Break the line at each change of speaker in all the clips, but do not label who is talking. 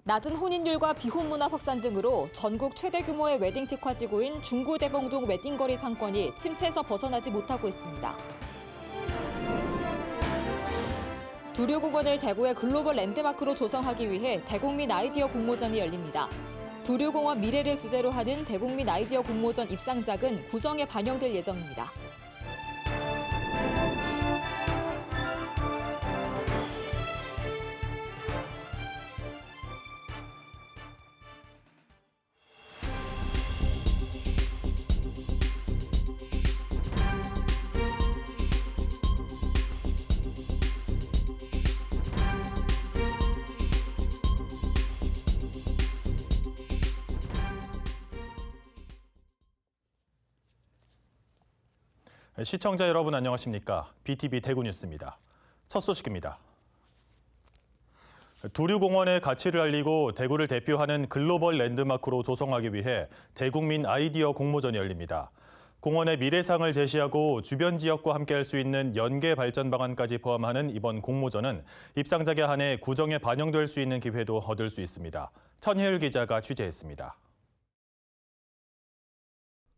낮은 혼인율과 비혼 문화 확산 등으로 전국 최대 규모의 웨딩 특화지구인 중구대봉동 웨딩거리 상권이 침체에서 벗어나지 못하고 있습니다. 두류공원을 대구의 글로벌 랜드마크로 조성하기 위해 대국민 아이디어 공모전이 열립니다. 두류공원 미래를 주제로 하는 대국민 아이디어 공모전 입상작은 구정에 반영될 예정입니다.
시청자 여러분 안녕하십니까? BTV 대구 뉴스입니다. 첫 소식입니다. 두류공원의 가치를 알리고 대구를 대표하는 글로벌 랜드마크로 조성하기 위해 대국민 아이디어 공모전이 열립니다. 공원의 미래상을 제시하고 주변 지역과 함께할 수 있는 연계 발전 방안까지 포함하는 이번 공모전은 입상작에 한해 구정에 반영될 수 있는 기회도 얻을 수 있습니다. 천혜율 기자가 취재했습니다.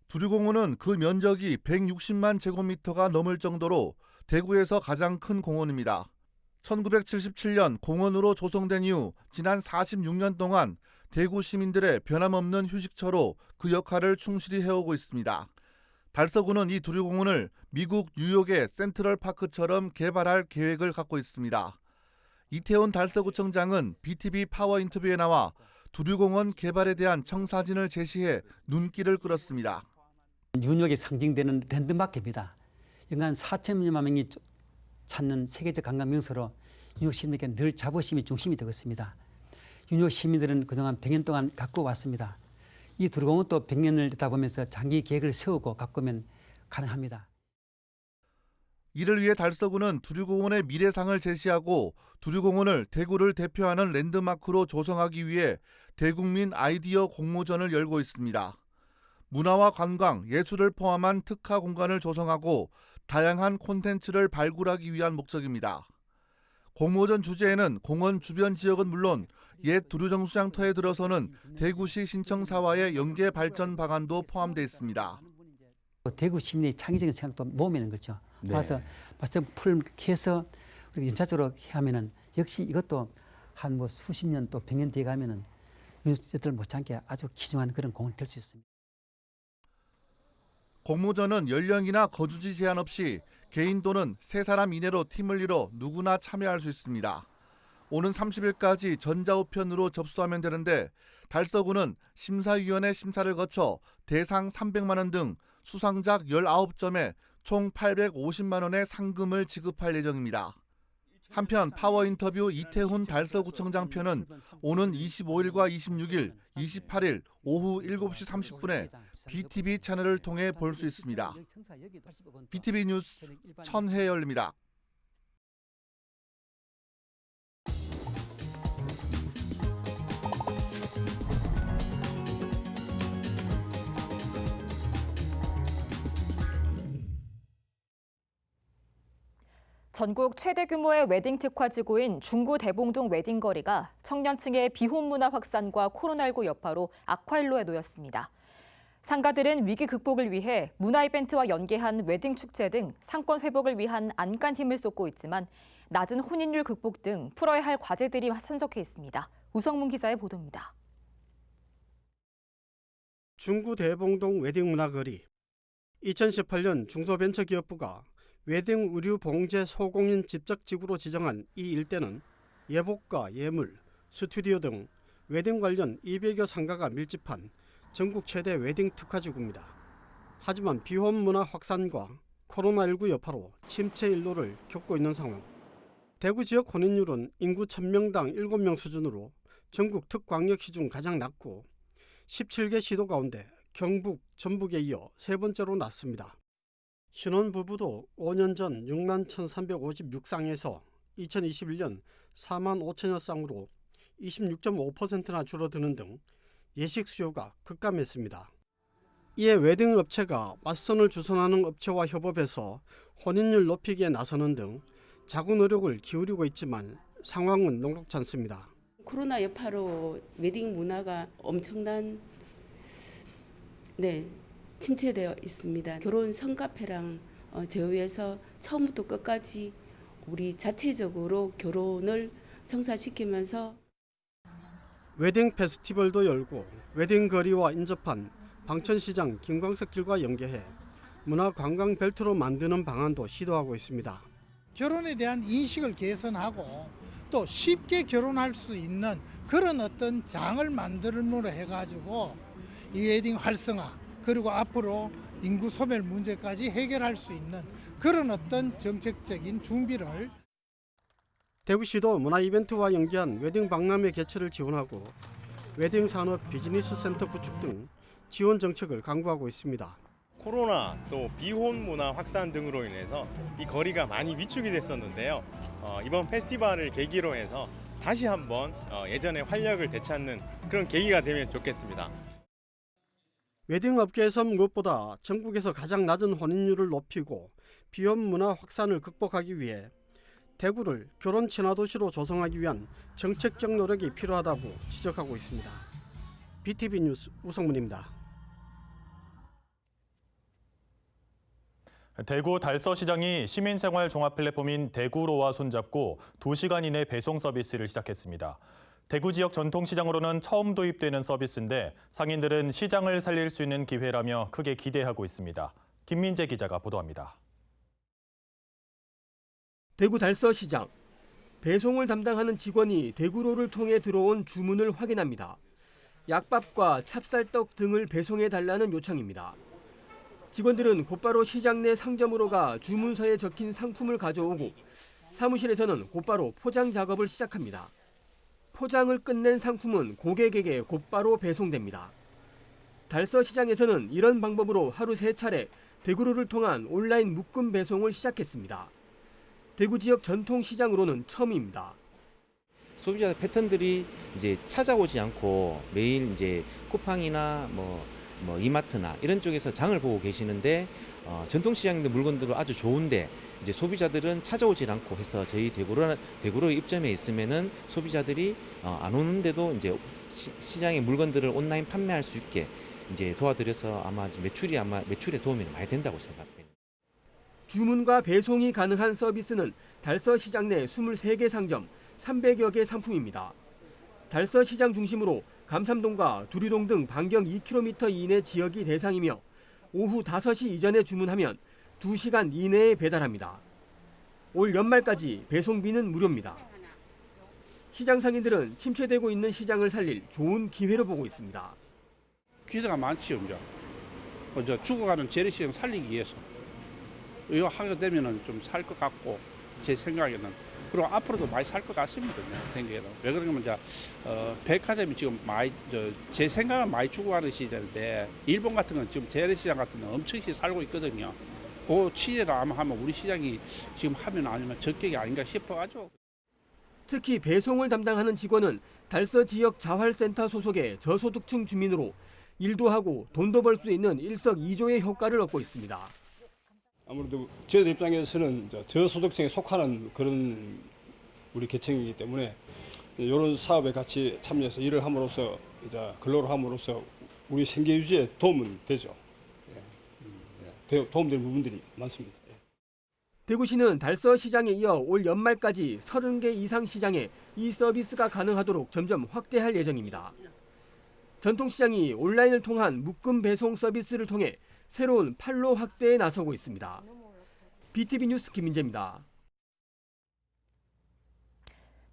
두류공원은 그 면적이 160만 제곱미터가 넘을 정도로 대구에서 가장 큰 공원입니다. 1977년 공원으로 조성된 이후 지난 46년 동안 대구 시민들의 변함없는 휴식처로 그 역할을 충실히 해오고 있습니다. 달서구는 이 두류공원을 미국 뉴욕의 센트럴파크처럼 개발할 계획을 갖고 있습니다. 이태원 달서구청장은 BTV 파워 인터뷰에 나와 두류공원 개발에 대한 청사진을 제시해 눈길을 끌었습니다.
뉴욕에 상징되는 랜드마크입니다. 연간 4천여만 명이 찾는 세계적 관광 명소로 뉴욕 시민에게 늘 자부심이 중심이 되고 있습니다. 뉴욕 시민들은 그동안 100년 동안 갖고 왔습니다. 이 두류공원도 100년을 되다 보면서 장기 계획을 세우고 가꾸면 가능합니다.
이를 위해 달서구는 두류공원의 미래상을 제시하고 두류공원을 대구를 대표하는 랜드마크로 조성하기 위해 대국민 아이디어 공모전을 열고 있습니다. 문화와 관광, 예술을 포함한 특화 공간을 조성하고 다양한 콘텐츠를 발굴하기 위한 목적입니다. 공모전 주제에는 공원 주변 지역은 물론 옛 두류정수장터에 들어서는 대구시 신청사와의 연계 발전 방안도 포함되어 있습니다.
대구 시민의 창의적인 생각도 모으는 거죠. 그래서 봤을 때 풀 해서 연차적으로 하면은 역시 이것도 한 수십 년 또 100년 뒤에 가면은 유저들 못지않게 아주 귀중한 그런 공원이 될 수 있습니다.
공모전은 연령이나 거주지 제한 없이 개인 또는 3사람 이내로 팀을 이뤄 누구나 참여할 수 있습니다. 오는 30일까지 전자우편으로 접수하면 되는데 달서구는 심사위원회 심사를 거쳐 대상 300만 원 등 수상작 19점에 총 850만 원의 상금을 지급할 예정입니다. 한편 파워 인터뷰 이태훈 달서구청장 편은 오는 25일과 26일, 28일 오후 7시 30분에 BTV 채널을 통해 볼 수 있습니다. BTV 뉴스 천혜열입니다.
전국 최대 규모의 웨딩 특화지구인 중구대봉동 웨딩거리가 청년층의 비혼 문화 확산과 코로나19 여파로 악화일로에 놓였습니다. 상가들은 위기 극복을 위해 문화 이벤트와 연계한 웨딩 축제 등 상권 회복을 위한 안간 힘을 쏟고 있지만 낮은 혼인율 극복 등 풀어야 할 과제들이 산적해 있습니다. 우성문 기자의 보도입니다.
중구대봉동 웨딩문화거리 2018년 중소벤처기업부가 웨딩 의류 봉제 소공인 집적지구로 지정한 이 일대는 예복가, 예물, 스튜디오 등 웨딩 관련 200여 상가가 밀집한 전국 최대 웨딩 특화지구입니다. 하지만 비혼 문화 확산과 코로나19 여파로 침체 일로를 겪고 있는 상황. 대구 지역 혼인율은 인구 1000명당 7명 수준으로 전국 특광역시 중 가장 낮고 17개 시도 가운데 경북, 전북에 이어 세 번째로 낮습니다. 신혼부부도 5년 전 6만 1,356쌍에서 2021년 4만 5천여 쌍으로 26.5%나 줄어드는 등 예식 수요가 급감했습니다. 이에 웨딩 업체가 맞선을 주선하는 업체와 협업해서 혼인율 높이기에 나서는 등 자구 노력을 기울이고 있지만 상황은 녹록지 않습니다.
코로나 여파로 웨딩 문화가 엄청난 침체되어 있습니다. 결혼 성카페랑 제휴해서 처음부터 끝까지 우리 자체적으로 결혼을 성사시키면서
웨딩 페스티벌도 열고 웨딩 거리와 인접한 방천시장 김광석길과 연계해 문화관광 벨트로 만드는 방안도 시도하고 있습니다.
결혼에 대한 인식을 개선하고 또 쉽게 결혼할 수 있는 그런 어떤 장을 만들므로 해가지고 이 웨딩 활성화 그리고 앞으로 인구 소멸 문제까지 해결할 수 있는 그런 어떤 정책적인 준비를
대구시도 문화이벤트와 연계한 웨딩 박람회 개최를 지원하고 웨딩 산업 비즈니스 센터 구축 등 지원 정책을 강구하고 있습니다.
코로나 또 비혼 문화 확산 등으로 인해서 이 거리가 많이 위축이 됐었는데요. 이번 페스티벌을 계기로 해서 다시 한번 예전의 활력을 되찾는 그런 계기가 되면 좋겠습니다.
웨딩 업계에서 무엇보다 전국에서 가장 낮은 혼인율을 높이고 비혼 문화 확산을 극복하기 위해 대구를 결혼 친화 도시로 조성하기 위한 정책적 노력이 필요하다고 지적하고 있습니다. BTV 뉴스 우성문입니다.
대구 달서시장이 시민생활 종합 플랫폼인 대구로와 손잡고 2시간 이내 배송 서비스를 시작했습니다. 대구 지역 전통시장으로는 처음 도입되는 서비스인데 상인들은 시장을 살릴 수 있는 기회라며 크게 기대하고 있습니다. 김민재 기자가 보도합니다.
대구 달서시장. 배송을 담당하는 직원이 대구로를 통해 들어온 주문을 확인합니다. 약밥과 찹쌀떡 등을 배송해달라는 요청입니다. 직원들은 곧바로 시장 내 상점으로 가 주문서에 적힌 상품을 가져오고 사무실에서는 곧바로 포장 작업을 시작합니다. 포장을 끝낸 상품은 고객에게 곧바로 배송됩니다. 달서시장에서는 이런 방법으로 하루 3차례 대구로를 통한 온라인 묶음 배송을 시작했습니다. 대구 지역 전통시장으로는 처음입니다.
소비자 패턴들이 이제 찾아오지 않고 매일 이제 쿠팡이나 뭐 이마트나 이런 쪽에서 장을 보고 계시는데 전통시장인데 물건들은 아주 좋은데 이제 소비자들은 찾아오질 않고 해서 저희 대구로 입점해 있으면은 소비자들이 안 오는데도 이제 시장의 물건들을 온라인 판매할 수 있게 이제 도와드려서 아마 매출에 도움이 많이 된다고 생각됩니다.
주문과 배송이 가능한 서비스는 달서시장 내 23개 상점 300여 개 상품입니다. 달서시장 중심으로 감삼동과 두리동 등 반경 2km 이내 지역이 대상이며 오후 5시 이전에 주문하면 2시간 이내에 배달합니다. 올 연말까지 배송비는 무료입니다. 시장 상인들은 침체되고 있는 시장을 살릴 좋은 기회로 보고 있습니다.
기대가 많지요. 이제 죽어가는 재래시장 살리기 위해서 이거 하게 되면은 좀 살 것 같고 제 생각에는 그리고 앞으로도 많이 살 것 같습니다. 생각에는 왜 그러냐면 이제 백화점이 지금 많이 제 생각은 많이 죽어가는 시장인데 일본 같은 건 지금 재래시장 같은 건 엄청 살고 있거든요. 그 취재를 아마 하면 우리 시장이 지금 하면 아니면 적격이 아닌가 싶어가지고.
특히 배송을 담당하는 직원은 달서 지역 자활센터 소속의 저소득층 주민으로 일도 하고 돈도 벌 수 있는 일석이조의 효과를 얻고 있습니다.
아무래도 저희들 입장에서는 저소득층에 속하는 그런 우리 계층이기 때문에 이런 사업에 같이 참여해서 일을 함으로써 이제 근로를 함으로써 우리 생계 유지에 도움은 되죠. 도움될 부분들이 많습니다.
대구시는 달서시장에 이어 올 연말까지 30개 이상 시장에 이 서비스가 가능하도록 점점 확대할 예정입니다. 전통시장이 온라인을 통한 묶음 배송 서비스를 통해 새로운 판로 확대에 나서고 있습니다. BTV 뉴스 김민재입니다.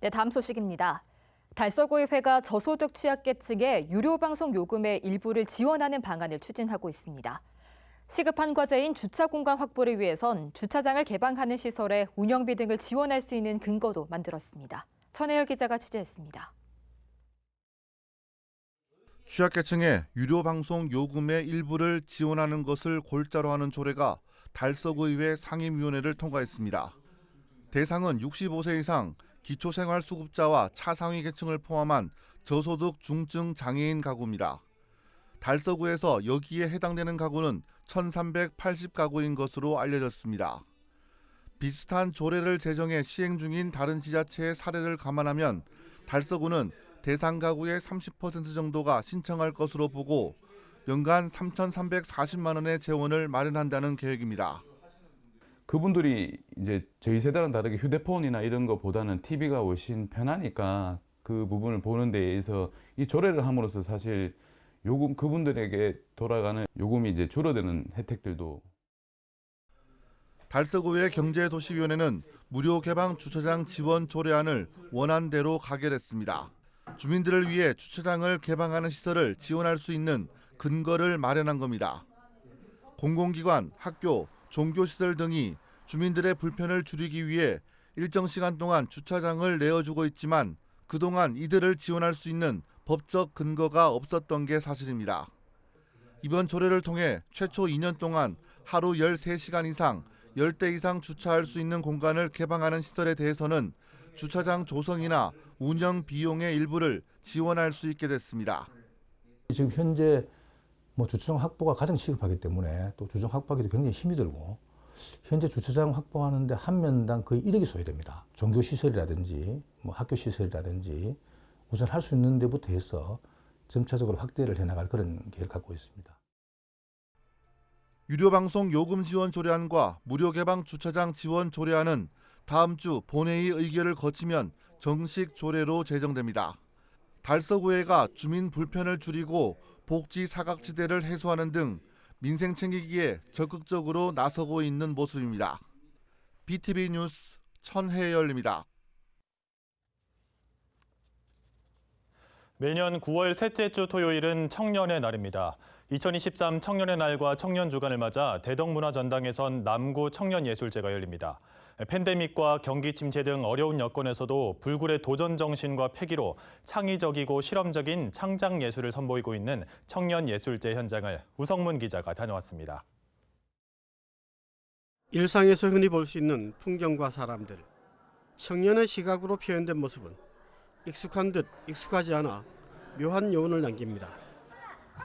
네, 다음 소식입니다. 달서구의회가 저소득 취약계층의 유료 방송 요금의 일부를 지원하는 방안을 추진하고 있습니다. 시급한 과제인 주차 공간 확보를 위해선 주차장을 개방하는 시설의 운영비 등을 지원할 수 있는 근거도 만들었습니다. 천혜열 기자가 취재했습니다.
취약계층의 유료 방송 요금의 일부를 지원하는 것을 골자로 하는 조례가 달서구의회 상임위원회를 통과했습니다. 대상은 65세 이상 기초생활수급자와 차상위 계층을 포함한 저소득 중증 장애인 가구입니다. 달서구에서 여기에 해당되는 가구는 1,380가구인 것으로 알려졌습니다. 비슷한 조례를 제정해 시행 중인 다른 지자체의 사례를 감안하면 달서구는 대상 가구의 30% 정도가 신청할 것으로 보고 연간 3,340만 원의 재원을 마련한다는 계획입니다.
그분들이 이제 저희 세대랑 다르게 휴대폰이나 이런 거보다는 TV가 훨씬 편하니까 그 부분을 보는 데 있어서 이 조례를 함으로써 사실 요금 그분들에게 돌아가는 요금이 이제 줄어드는 혜택들도.
달서구의 경제도시위원회는 무료 개방 주차장 지원 조례안을 원안대로 가결했습니다. 주민들을 위해 주차장을 개방하는 시설을 지원할 수 있는 근거를 마련한 겁니다. 공공기관, 학교, 종교시설 등이 주민들의 불편을 줄이기 위해 일정 시간 동안 주차장을 내어주고 있지만 그동안 이들을 지원할 수 있는 법적 근거가 없었던 게 사실입니다. 이번 조례를 통해 최초 2년 동안 하루 13시간 이상 10대 이상 주차할 수 있는 공간을 개방하는 시설에 대해서는 주차장 조성이나 운영 비용의 일부를 지원할 수 있게 됐습니다.
지금 현재 주차장 확보가 가장 시급하기 때문에 또 주차장 확보하기도 굉장히 힘이 들고 현재 주차장 확보하는데 한 명당 거의 1억이 소요됩니다. 종교시설이라든지 학교시설이라든지 우선 할 수 있는 데부터 해서 점차적으로 확대를 해나갈 그런 계획을 갖고 있습니다.
유료방송 요금 지원 조례안과 무료 개방 주차장 지원 조례안은 다음 주 본회의 의결을 거치면 정식 조례로 제정됩니다. 달서구회가 주민 불편을 줄이고 복지 사각지대를 해소하는 등 민생 챙기기에 적극적으로 나서고 있는 모습입니다. BTV 뉴스 천혜열입니다.
매년 9월 셋째 주 토요일은 청년의 날입니다. 2023 청년의 날과 청년주간을 맞아 대덕문화전당에선 남구 청년예술제가 열립니다. 팬데믹과 경기 침체 등 어려운 여건에서도 불굴의 도전 정신과 패기로 창의적이고 실험적인 창작 예술을 선보이고 있는 청년예술제 현장을 우성문 기자가 다녀왔습니다.
일상에서 흔히 볼 수 있는 풍경과 사람들, 청년의 시각으로 표현된 모습은 익숙한 듯 익숙하지 않아 묘한 여운을 남깁니다.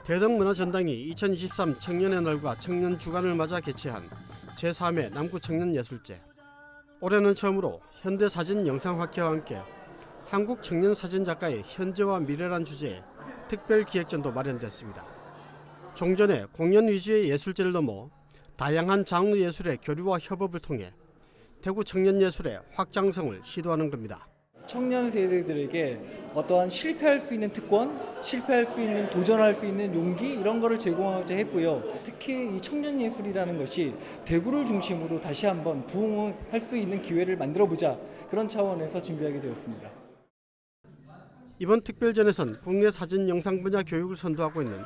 대덕문화전당이 2023 청년의 날과 청년주간을 맞아 개최한 제3회 남구 청년예술제. 올해는 처음으로 현대사진 영상학회와 함께 한국 청년 사진작가의 현재와 미래란 주제의 특별기획전도 마련됐습니다. 종전에 공연 위주의 예술제를 넘어 다양한 장르 예술의 교류와 협업을 통해 대구 청년예술의 확장성을 시도하는 겁니다.
청년 세대들에게 어떠한 실패할 수 있는 특권, 실패할 수 있는 도전할 수 있는 용기 이런 거를 제공하고자 했고요. 특히 이 청년 예술이라는 것이 대구를 중심으로 다시 한번 부흥할 수 있는 기회를 만들어보자 그런 차원에서 준비하게 되었습니다.
이번 특별전에선 국내 사진 영상 분야 교육을 선도하고 있는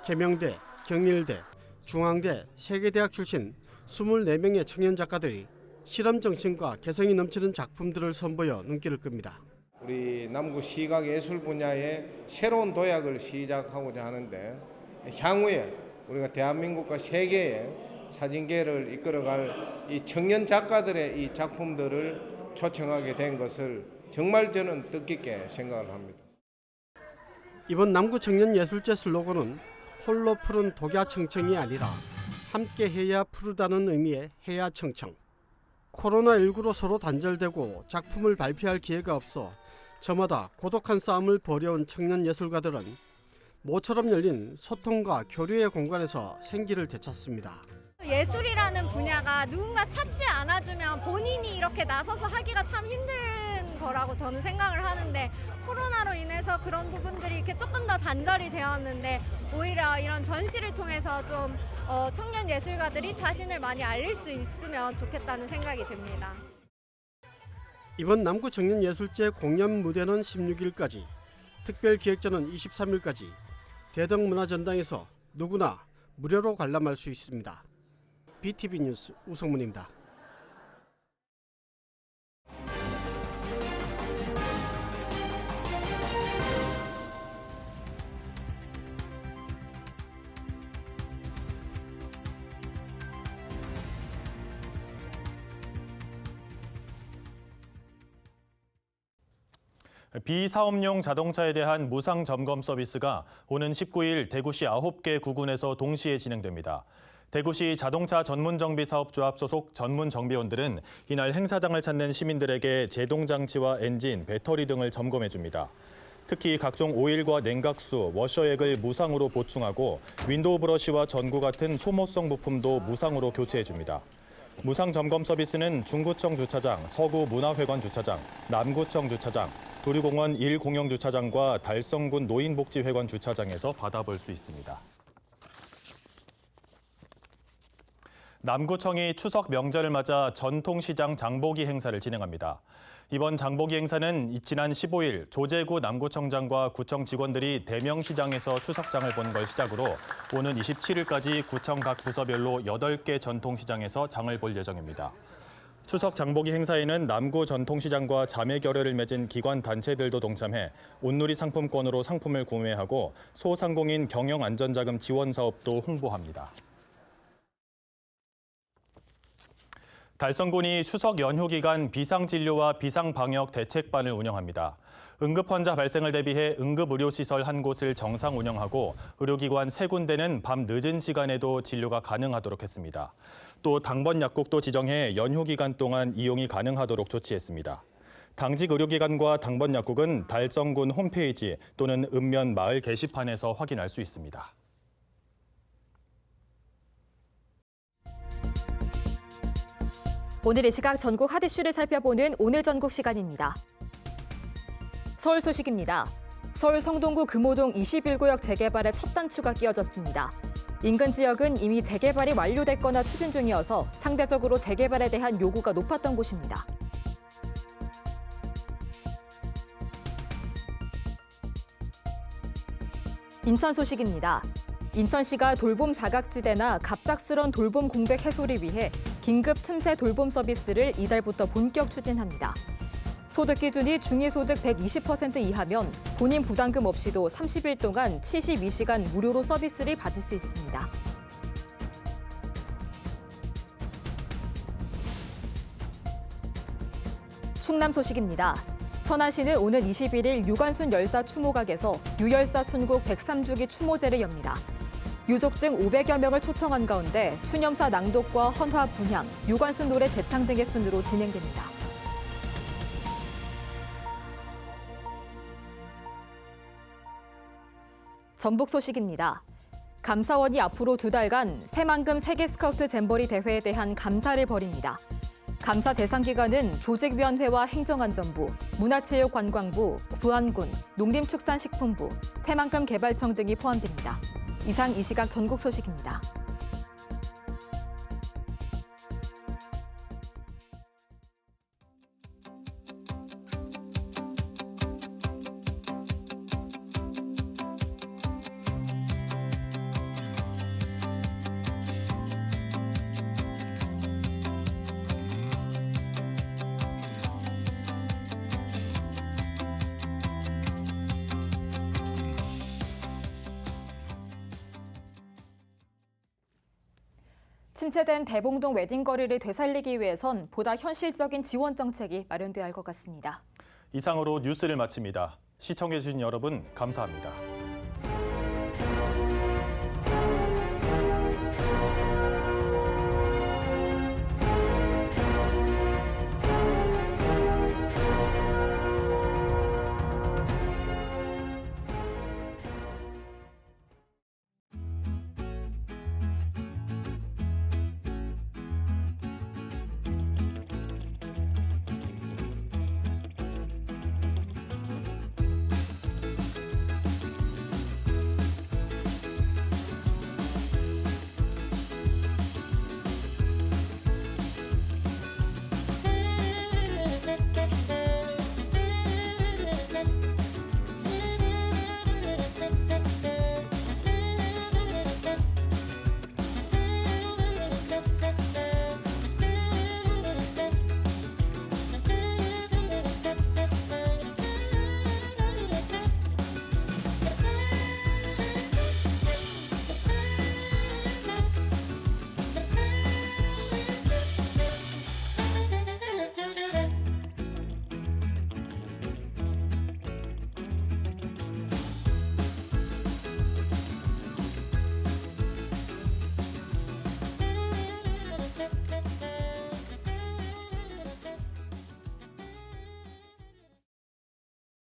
계명대, 경일대, 중앙대, 세계대학 출신 24명의 청년 작가들이 실험 정신과 개성이 넘치는 작품들을 선보여 눈길을 끕니다.
우리 남구 시각예술 분야의 새로운 도약을 시작하고자 하는데 향후에 우리가 대한민국과 세계의 사진계를 이끌어갈 이 청년 작가들의 이 작품들을 초청하게 된 것을 정말 저는 뜻깊게 생각을 합니다.
이번 남구 청년예술제 슬로건은 홀로 푸른 독야청청이 아니라 함께 해야 푸르다는 의미의 해야청청. 코로나19로 서로 단절되고 작품을 발표할 기회가 없어 저마다 고독한 싸움을 벌여온 청년 예술가들은 모처럼 열린 소통과 교류의 공간에서 생기를 되찾습니다.
예술이라는 분야가 누군가 찾지 않아주면 본인이 이렇게 나서서 하기가 참 힘든 거라고 저는 생각을 하는데 코로나로 인해서 그런 부분들이 이렇게 조금 더 단절이 되었는데 오히려 이런 전시를 통해서 좀 청년 예술가들이 자신을 많이 알릴 수 있으면 좋겠다는 생각이 듭니다.
이번 남구 청년예술제 공연 무대는 16일까지, 특별기획전은 23일까지 대덕문화전당에서 누구나 무료로 관람할 수 있습니다. BTV 뉴스 우성문입니다.
비사업용 자동차에 대한 무상 점검 서비스가 오는 19일 대구시 9개 구군에서 동시에 진행됩니다. 대구시 자동차 전문정비사업조합 소속 전문정비원들은 이날 행사장을 찾는 시민들에게 제동장치와 엔진, 배터리 등을 점검해줍니다. 특히 각종 오일과 냉각수, 워셔액을 무상으로 보충하고 윈도우 브러쉬와 전구 같은 소모성 부품도 무상으로 교체해줍니다. 무상 점검 서비스는 중구청 주차장, 서구 문화회관 주차장, 남구청 주차장, 두류공원 1공영 주차장과 달성군 노인복지회관 주차장에서 받아볼 수 있습니다. 남구청이 추석 명절을 맞아 전통시장 장보기 행사를 진행합니다. 이번 장보기 행사는 지난 15일 조재구 남구청장과 구청 직원들이 대명시장에서 추석장을 본 걸 시작으로 오는 27일까지 구청 각 부서별로 8개 전통시장에서 장을 볼 예정입니다. 추석 장보기 행사에는 남구 전통시장과 자매 결의를 맺은 기관 단체들도 동참해 온누리 상품권으로 상품을 구매하고 소상공인 경영안전자금 지원 사업도 홍보합니다. 달성군이 추석 연휴 기간 비상진료와 비상방역 대책반을 운영합니다. 응급환자 발생을 대비해 응급의료시설 한 곳을 정상 운영하고 의료기관 3군데는 밤 늦은 시간에도 진료가 가능하도록 했습니다. 또 당번 약국도 지정해 연휴 기간 동안 이용이 가능하도록 조치했습니다. 당직 의료기관과 당번 약국은 달성군 홈페이지 또는 읍면 마을 게시판에서 확인할 수 있습니다.
오늘 이 시각 전국 핫 이슈를 살펴보는 오늘 전국 시간입니다. 서울 소식입니다. 서울 성동구 금호동 21구역 재개발의 첫 단추가 끼워졌습니다. 인근 지역은 이미 재개발이 완료됐거나 추진 중이어서 상대적으로 재개발에 대한 요구가 높았던 곳입니다. 인천 소식입니다. 인천시가 돌봄 사각지대나 갑작스런 돌봄 공백 해소를 위해 긴급 틈새 돌봄 서비스를 이달부터 본격 추진합니다. 소득 기준이 중위소득 120% 이하면 본인 부담금 없이도 30일 동안 72시간 무료로 서비스를 받을 수 있습니다. 충남 소식입니다. 천안시는 오는 21일 유관순 열사 추모각에서 유열사 순국 103주기 추모제를 엽니다. 유족 등 500여 명을 초청한 가운데 추념사 낭독과 헌화 분향, 유관순 노래 제창 등의 순으로 진행됩니다. 전북 소식입니다. 감사원이 앞으로 2달간 새만금 세계스카우트 잼버리 대회에 대한 감사를 벌입니다. 감사 대상 기관은 조직위원회와 행정안전부, 문화체육관광부, 보안군, 농림축산식품부, 새만금 개발청 등이 포함됩니다. 이상 이 시각 전국 소식입니다. 침체된 대봉동 웨딩거리를 되살리기 위해선 보다 현실적인 지원 정책이 마련돼야 할 것 같습니다.
이상으로 뉴스를 마칩니다. 시청해주신 여러분 감사합니다.